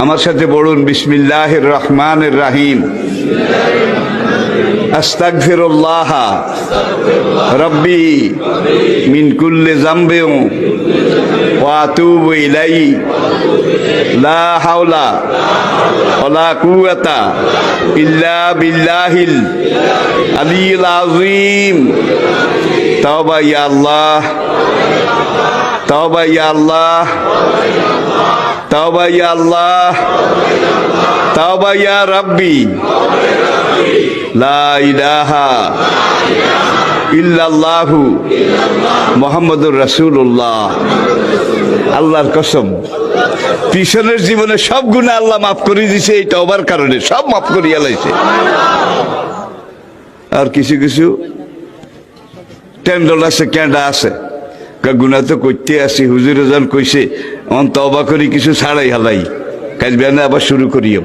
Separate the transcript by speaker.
Speaker 1: আমার সাথে পড়ুন বিসমিল্লাহির রহমানির রহিম। আস্তাগফিরুল্লাহ রাব্বি মিন কুল্লি যামবিন ওয়া আতুবু ইলাইহি লা হাওলা ওয়ালা কুওয়াতা ইল্লা বিল্লাহিল আলিয়্যিল আযীম। তাওবা ইয়া আল্লাহ, তাওবা ইয়া আল্লাহ, তাওবা ইয়া আল্লাহ, তাওবা ইয়া রাব্বি, লা ইলাহা ইল্লাল্লাহু মুহাম্মাদুর রাসূলুল্লাহ। আল্লাহর কসম, পিছনের জীবনে সব গুনাহ আল্লাহ মাফ করে দিয়েছে এই তওবার কারণে, সব মাফ করিয়া লাইছে। আর কিছু কিছু টেন্ডল আছে, ক্যান্ডা আছে, গুনাহ তো করতে আসি, হুজুরে যান কইছে অন তওবা করি কিছু ছাড়াই হালাই, কাজ বেনা আবার শুরু করিও।